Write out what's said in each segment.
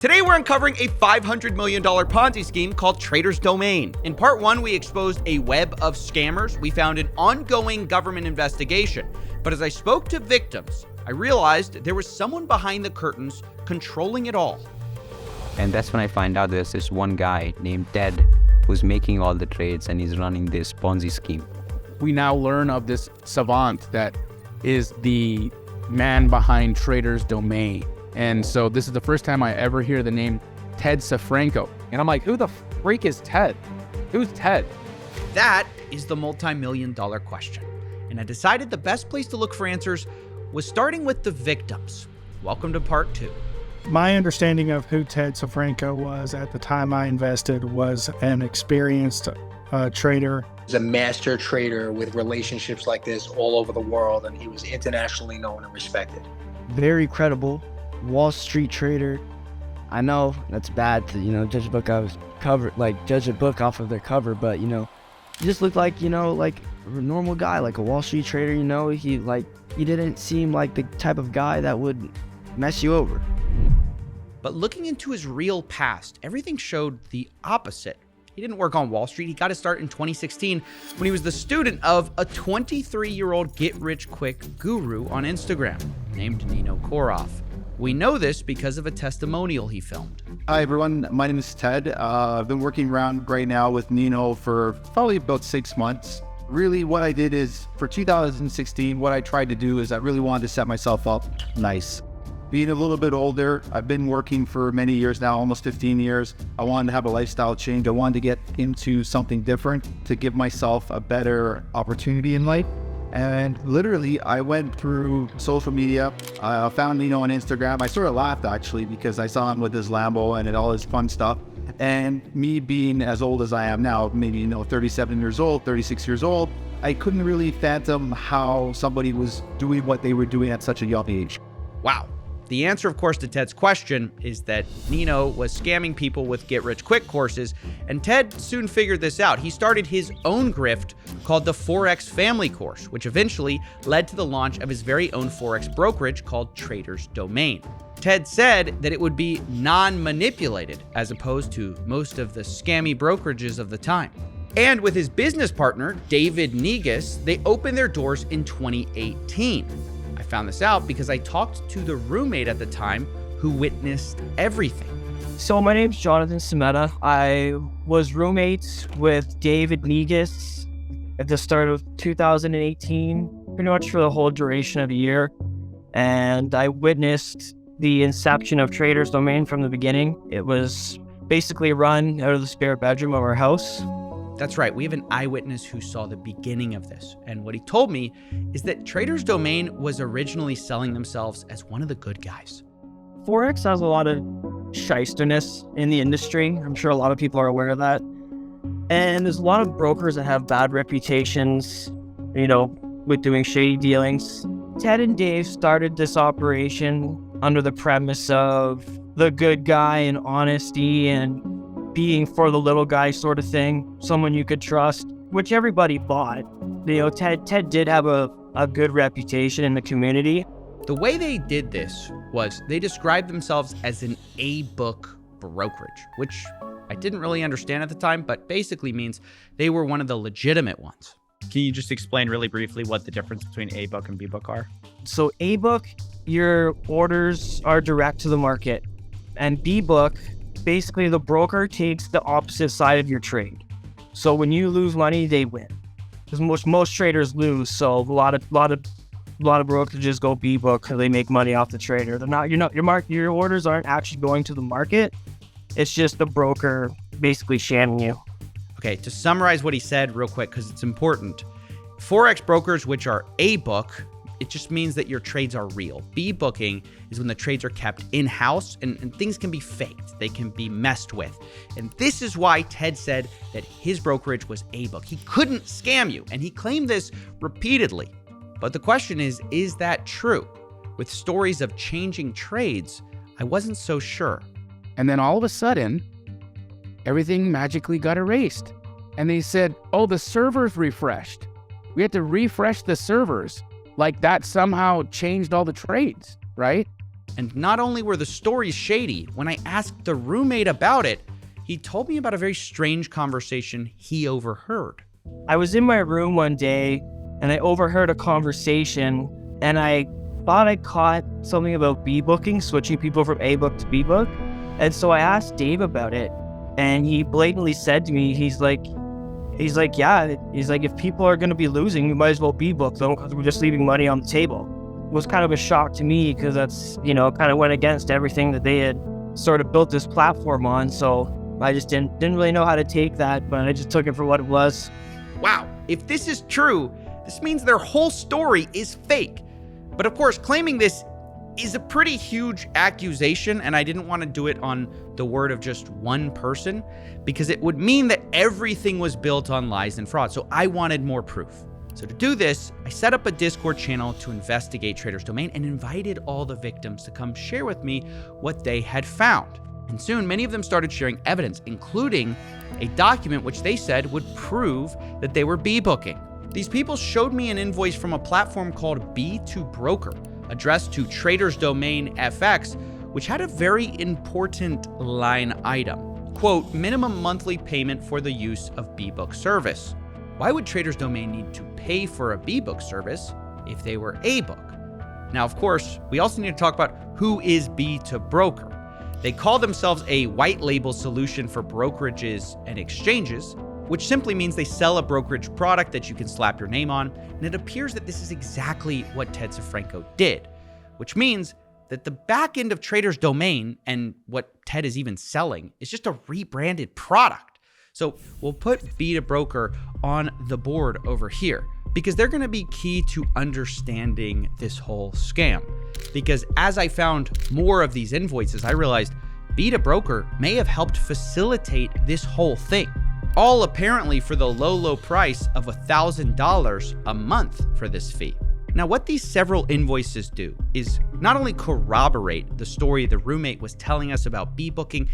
Today we're uncovering a $500 million Ponzi scheme called Trader's Domain. In part one, we exposed a web of scammers. We found an ongoing government investigation. But as I spoke to victims, I realized there was someone behind the curtains controlling it all. And that's when I find out there's this one guy named Ted who's making all the trades and he's running this Ponzi scheme. We now learn of this savant that is the man behind Trader's Domain. And so this is the first time I ever hear the name Ted Safranko. And I'm like, who the freak is Ted? Who's Ted? That is the multi-million-dollar question. And I decided the best place to look for answers was starting with the victims. Welcome to part two. My understanding of who Ted Safranko was at the time I invested was an experienced trader. He's a master trader with relationships like this all over the world, and he was internationally known and respected. Very credible Wall Street trader. I know that's bad to, judge a book judge a book off of their cover, but he just looked like, like a normal guy, like a Wall Street trader, he didn't seem like the type of guy that would mess you over. But looking into his real past, everything showed the opposite. He didn't work on Wall Street. He got his start in 2016 when he was the student of a 23-year-old get-rich-quick guru on Instagram named Nino Korov. We know this because of a testimonial he filmed. Hi everyone, my name is Ted. I've been working around right now with Nino for probably about 6 months. Really what I did is, for 2016, what I tried to do is I really wanted to set myself up nice. Being a little bit older, I've been working for many years now, almost 15 years. I wanted to have a lifestyle change. I wanted to get into something different to give myself a better opportunity in life. And literally, I went through social media. I found Nino on Instagram. I sort of laughed, actually, because I saw him with his Lambo and all his fun stuff. And me being as old as I am now, maybe 37 years old, 36 years old, I couldn't really fathom how somebody was doing what they were doing at such a young age. Wow. The answer, of course, to Ted's question is that Nino was scamming people with get-rich-quick courses, and Ted soon figured this out. He started his own grift called the Forex Family Course, which eventually led to the launch of his very own Forex brokerage called Trader's Domain. Ted said that it would be non-manipulated, as opposed to most of the scammy brokerages of the time. And with his business partner, David Negus, they opened their doors in 2018. I found this out because I talked to the roommate at the time who witnessed everything. So my name's Jonathan Sameta. I was roommates with David Negus at the start of 2018, pretty much for the whole duration of the year. And I witnessed the inception of Trader's Domain from the beginning. It was basically run out of the spare bedroom of our house. That's right, we have an eyewitness who saw the beginning of this. And what he told me is that Trader's Domain was originally selling themselves as one of the good guys. Forex has a lot of shysterness in the industry. I'm sure a lot of people are aware of that. And there's a lot of brokers that have bad reputations, with doing shady dealings. Ted and Dave started this operation under the premise of the good guy and honesty and being for the little guy sort of thing, someone you could trust, which everybody bought. Ted did have a good reputation in the community. The way they did this was they described themselves as an A-book brokerage, which I didn't really understand at the time, but basically means they were one of the legitimate ones. Can you just explain really briefly what the difference between A-book and B-book are? So A-book, your orders are direct to the market, and B-book, basically the broker takes the opposite side of your trade. So when you lose money, they win. Because most traders lose, so a lot of brokerages go B-book because they make money off the trader. Your orders aren't actually going to the market. It's just the broker basically shamming you. Okay, to summarize what he said real quick, because it's important. Forex brokers, which are A-book, it just means that your trades are real. B-booking is when the trades are kept in-house and things can be faked. They can be messed with. And this is why Ted said that his brokerage was A-book. He couldn't scam you, and he claimed this repeatedly. But the question is that true? With stories of changing trades, I wasn't so sure. And then all of a sudden, everything magically got erased. And they said, oh, the servers refreshed. We had to refresh the servers. Like that somehow changed all the trades, right? And not only were the stories shady, when I asked the roommate about it, he told me about a very strange conversation he overheard. I was in my room one day and I overheard a conversation and I thought I caught something about B-booking, switching people from A-book to B-book. And so I asked Dave about it and he blatantly said to me, he's like, yeah, if people are going to be losing, we might as well B-book them because we're just leaving money on the table. It was kind of a shock to me because that's, kind of went against everything that they had sort of built this platform on. So I just didn't really know how to take that, but I just took it for what it was. Wow, if this is true, this means their whole story is fake. But of course, claiming this is a pretty huge accusation, and I didn't want to do it on the word of just one person because it would mean that everything was built on lies and fraud. So I wanted more proof. So to do this, I set up a Discord channel to investigate Trader's Domain and invited all the victims to come share with me what they had found. And soon, many of them started sharing evidence, including a document which they said would prove that they were B-booking. These people showed me an invoice from a platform called B2Broker, addressed to Trader's Domain FX, which had a very important line item. Quote, minimum monthly payment for the use of B-book service. Why would Trader's Domain need to pay for a B-book service if they were A-book? Now, of course, we also need to talk about who is B2Broker. They call themselves a white label solution for brokerages and exchanges, which simply means they sell a brokerage product that you can slap your name on. And it appears that this is exactly what Ted Safranko did, which means that the back end of Trader's Domain and what Ted is even selling is just a rebranded product. So we'll put B2Broker on the board over here because they're going to be key to understanding this whole scam. Because as I found more of these invoices, I realized B2Broker may have helped facilitate this whole thing. All apparently for the low price of $1,000 a month for this fee. Now, what these several invoices do is not only corroborate the story the roommate was telling us about B-booking,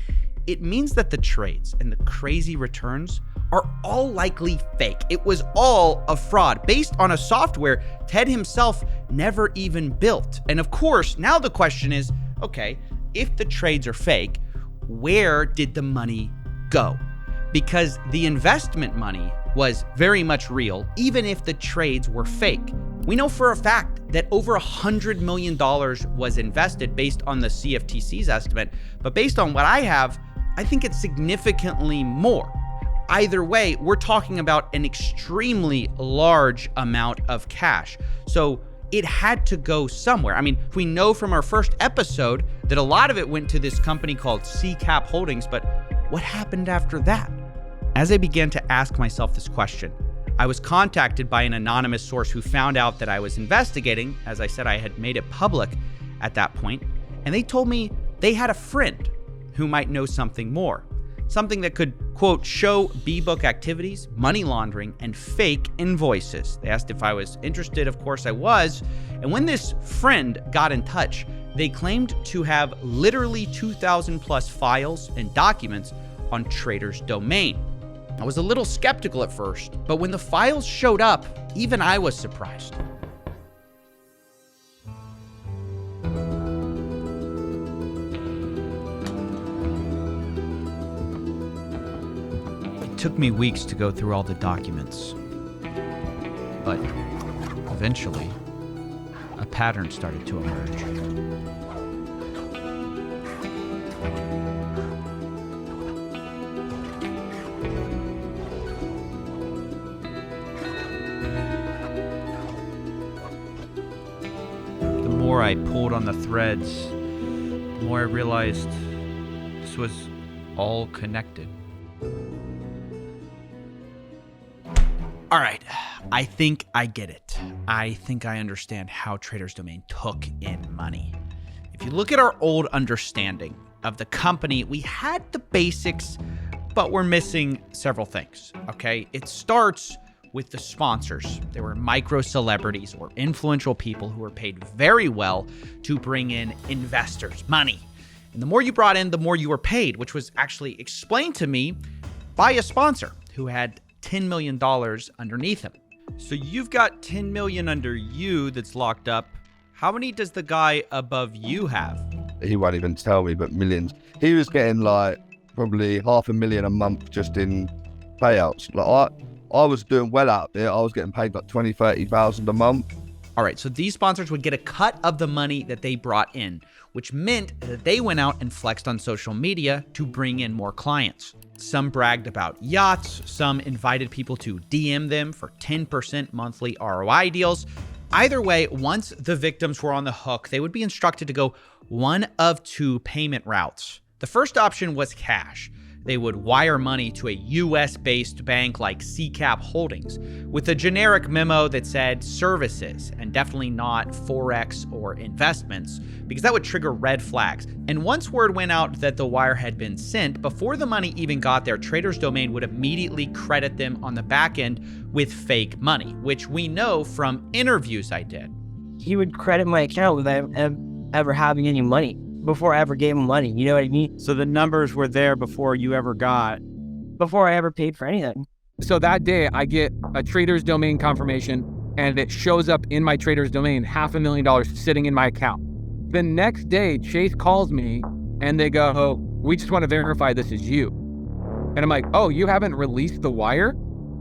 it means that the trades and the crazy returns are all likely fake. It was all a fraud based on a software Ted himself never even built. And of course, now the question is, okay, if the trades are fake, where did the money go? Because the investment money was very much real, even if the trades were fake. We know for a fact that over $100 million was invested based on the CFTC's estimate, but based on what I have, I think it's significantly more. Either way, we're talking about an extremely large amount of cash. So it had to go somewhere. I mean, we know from our first episode that a lot of it went to this company called CCAP Holdings, but what happened after that? As I began to ask myself this question, I was contacted by an anonymous source who found out that I was investigating. As I said, I had made it public at that point, and they told me they had a friend who might know something more. Something that could, quote, show B-book activities, money laundering, and fake invoices. They asked if I was interested. Of course I was. And when this friend got in touch, they claimed to have literally 2,000 plus files and documents on Trader's Domain. I was a little skeptical at first, but when the files showed up, even I was surprised. It took me weeks to go through all the documents, but eventually, a pattern started to emerge. The more I pulled on the threads, the more I realized this was all connected. All right, I think I get it. I think I understand how Trader's Domain took in money. If you look at our old understanding of the company, we had the basics, but we're missing several things, okay? It starts with the sponsors. They were micro celebrities or influential people who were paid very well to bring in investors, money. And the more you brought in, the more you were paid, which was actually explained to me by a sponsor who had $10 million underneath him. So you've got $10 million under you that's locked up. How many does the guy above you have? he won't even tell me, but millions. He was getting like probably $500,000 a month just in payouts. Like I was doing well out there. I was getting paid like 20,000-30,000 a month. All right, so these sponsors would get a cut of the money that they brought in, which meant that they went out and flexed on social media to bring in more clients. Some bragged about yachts, some invited people to DM them for 10% monthly ROI deals. Either way, once the victims were on the hook, they would be instructed to go one of two payment routes. The first option was cash. They would wire money to a US-based bank like CCAP Holdings with a generic memo that said services and definitely not Forex or investments, because that would trigger red flags. And once word went out that the wire had been sent, before the money even got there, Trader's Domain would immediately credit them on the back end with fake money, which we know from interviews I did. He would credit my account without ever having any money before I ever gave him money. You know what I mean? So the numbers were there before you ever got. Before I ever paid for anything. So that day I get a Trader's Domain confirmation and it shows up in my Trader's Domain, $500,000 sitting in my account. The next day, Chase calls me and they go, "Oh, we just want to verify this is you." And I'm like, "Oh, you haven't released the wire?"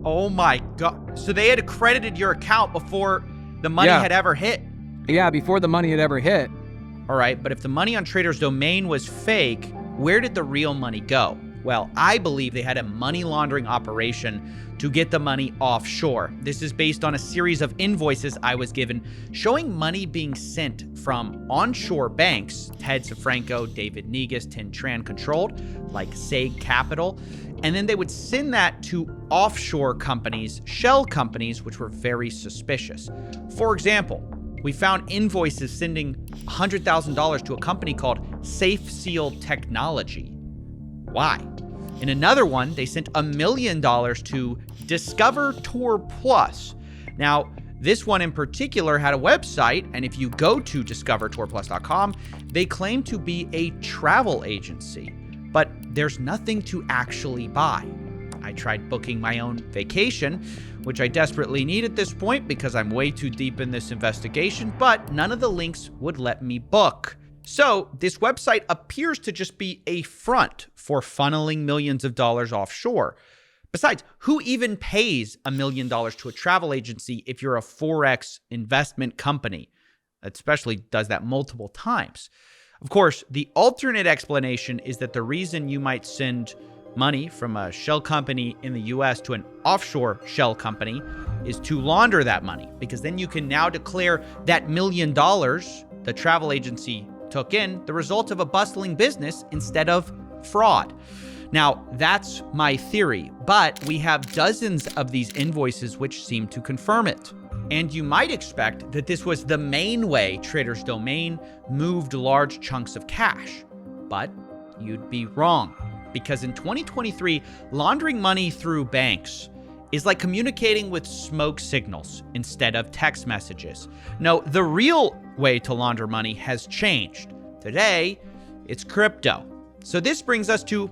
Oh my God. So they had credited your account before the money had ever hit. Yeah, before the money had ever hit. All right, but if the money on Trader's Domain was fake, where did the real money go? Well, I believe they had a money laundering operation to get the money offshore. This is based on a series of invoices I was given showing money being sent from onshore banks, Ted Safranko, David Negus, Tin Tran controlled, like Sag Capital, and then they would send that to offshore companies, shell companies, which were very suspicious. For example, we found invoices sending $100,000 to a company called Safe Seal Technology. Why? In another one, they sent $1 million to Discover Tour Plus. Now, this one in particular had a website, and if you go to discovertourplus.com, they claim to be a travel agency, but there's nothing to actually buy. I tried booking my own vacation, which I desperately need at this point because I'm way too deep in this investigation, but none of the links would let me book. So this website appears to just be a front for funneling millions of dollars offshore. Besides, who even pays $1 million to a travel agency if you're a Forex investment company, especially does that multiple times? Of course, the alternate explanation is that the reason you might send money from a shell company in the US to an offshore shell company is to launder that money, because then you can now declare that $1 million the travel agency took in the result of a bustling business instead of fraud. Now, that's my theory, but we have dozens of these invoices which seem to confirm it. And you might expect that this was the main way Trader's Domain moved large chunks of cash, but you'd be wrong. Because in 2023, laundering money through banks is like communicating with smoke signals instead of text messages. No, the real way to launder money has changed. Today, it's crypto. So this brings us to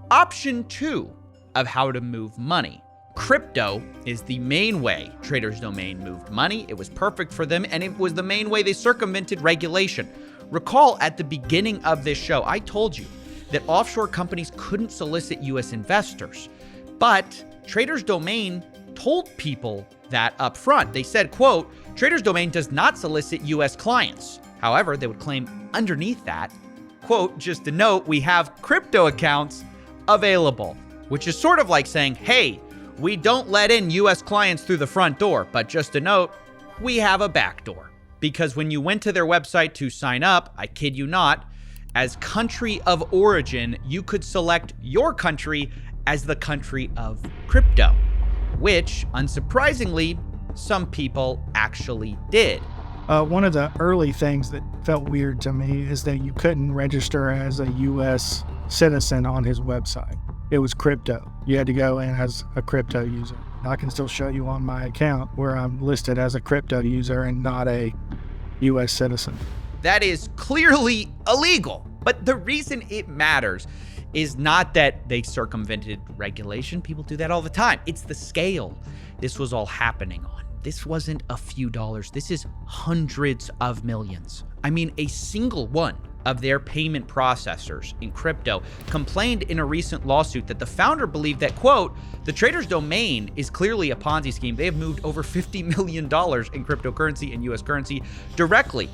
option 2 of how to move money. Crypto is the main way Trader's Domain moved money. It was perfect for them, and it was the main way they circumvented regulation. Recall at the beginning of this show, I told you that offshore companies couldn't solicit US investors. But Trader's Domain told people that up front. They said, quote, Trader's Domain does not solicit US clients. However, they would claim underneath that, quote, just a note, we have crypto accounts available, which is sort of like saying, hey, we don't let in US clients through the front door, but just a note, we have a back door. Because when you went to their website to sign up, I kid you not, as country of origin, you could select your country as the country of crypto, which, unsurprisingly, some people actually did. One of the early things that felt weird to me is that you couldn't register as a U.S. citizen on his website. It was crypto. You had to go in as a crypto user. I can still show you on my account where I'm listed as a crypto user and not a U.S. citizen. That is clearly illegal. But the reason it matters is not that they circumvented regulation. People do that all the time. It's the scale this was all happening on. This wasn't a few dollars. This is hundreds of millions. I mean, a single one of their payment processors in crypto, complained in a recent lawsuit that the founder believed that, quote, the trader's domain is clearly a Ponzi scheme. They have moved over $50 million in cryptocurrency and US currency directly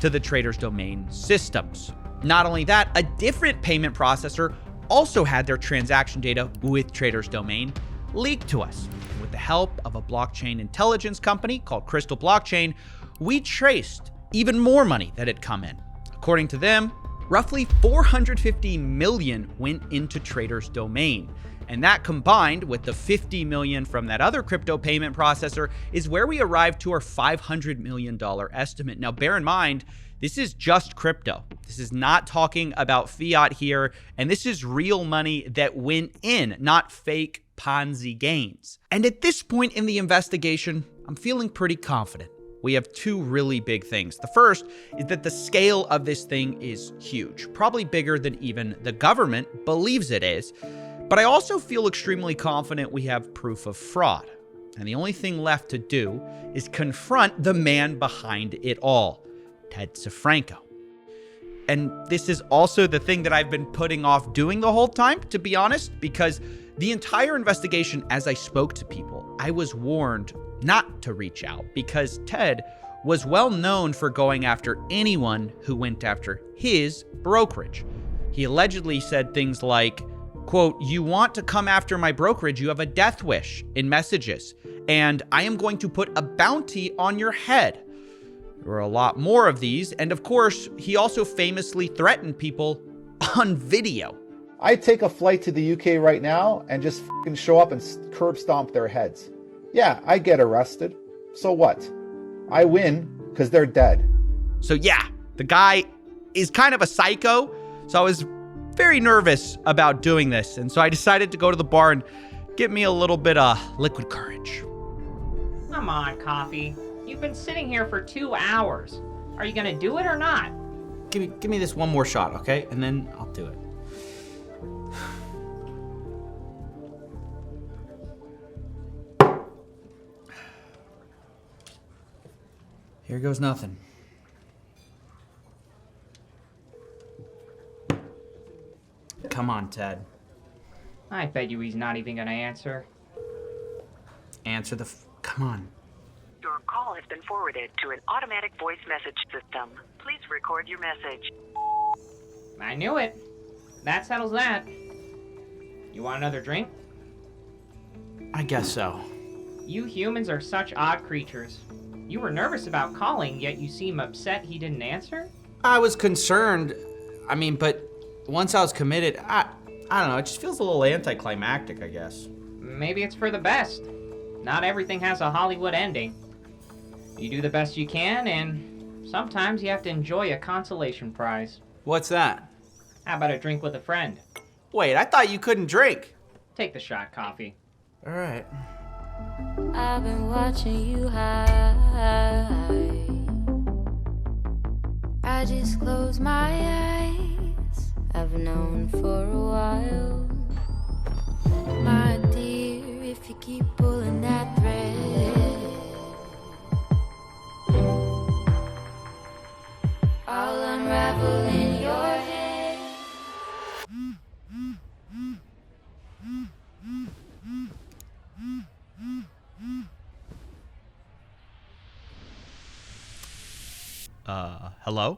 to the trader's domain systems. Not only that, a different payment processor also had their transaction data with trader's domain leaked to us. And with the help of a blockchain intelligence company called Crystal Blockchain, we traced even more money that had come in. According to them, roughly 450 million went into trader's domain. And that combined with the 50 million from that other crypto payment processor is where we arrived to our $500 million estimate. Now, bear in mind, this is just crypto. This is not talking about fiat here. And this is real money that went in, not fake Ponzi gains. And at this point in the investigation, I'm feeling pretty confident. We have two really big things. The first is that the scale of this thing is huge, probably bigger than even the government believes it is. But I also feel extremely confident we have proof of fraud. And the only thing left to do is confront the man behind it all, Ted Safranko. And this is also the thing that I've been putting off doing the whole time, to be honest, because the entire investigation, as I spoke to people, I was warned not to reach out because Ted was well known for going after anyone who went after his brokerage. He allegedly said things like, quote, you want to come after my brokerage, you have a death wish in messages, and I am going to put a bounty on your head. There were a lot more of these, and of course, he also famously threatened people on video. I'd take a flight to the UK right now and just fucking show up and curb stomp their heads. Yeah, I get arrested. So what? I win because they're dead. So yeah, the guy is kind of a psycho. So I was very nervous about doing this. And so I decided to go to the bar and get me a little bit of liquid courage. Come on, Coffee. You've been sitting here for 2 hours. Are you going to do it or not? Give me this one more shot, okay? And then I'll do it. Here goes nothing. Come on, Ted. I bet you he's not even gonna answer. Answer come on. Your call has been forwarded to an automatic voice message system. Please record your message. I knew it. That settles that. You want another drink? I guess so. You humans are such odd creatures. You were nervous about calling, yet you seem upset he didn't answer? I was concerned. But once I was committed, I don't know, it just feels a little anticlimactic, I guess. Maybe it's for the best. Not everything has a Hollywood ending. You do the best you can, and sometimes you have to enjoy a consolation prize. What's that? How about a drink with a friend? Wait, I thought you couldn't drink. Take the shot, Coffee. All right. I've been watching you hide. I just close my eyes. I've known for a while. My dear, if you keep pulling that thread, I'll unravel in your head. Hello?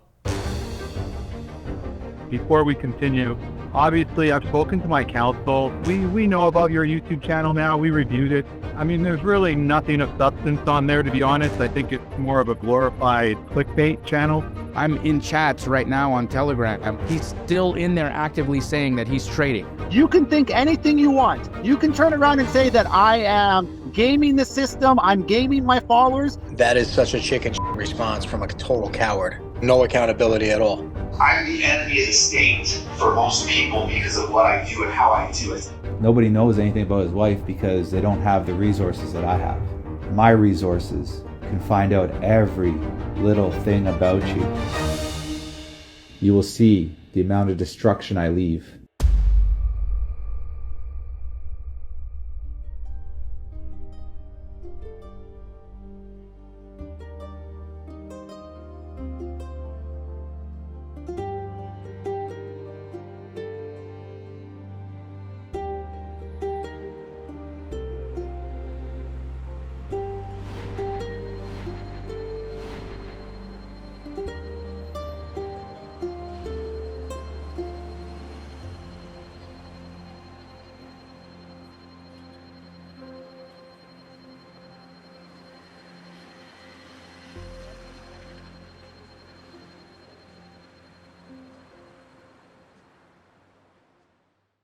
Before we continue, obviously I've spoken to my counsel. We know about your YouTube channel now. We reviewed it. There's really nothing of substance on there, to be honest. I think it's more of a glorified clickbait channel. I'm in chats right now on Telegram. He's still in there actively saying that he's trading. You can think anything you want. You can turn around and say that I am gaming the system, I'm gaming my followers. That is such a chicken response from a total coward. No accountability at all. I'm the enemy of the state for most people because of what I do and how I do it. Nobody knows anything about his wife because they don't have the resources that I have. My resources can find out every little thing about you. You will see the amount of destruction I leave.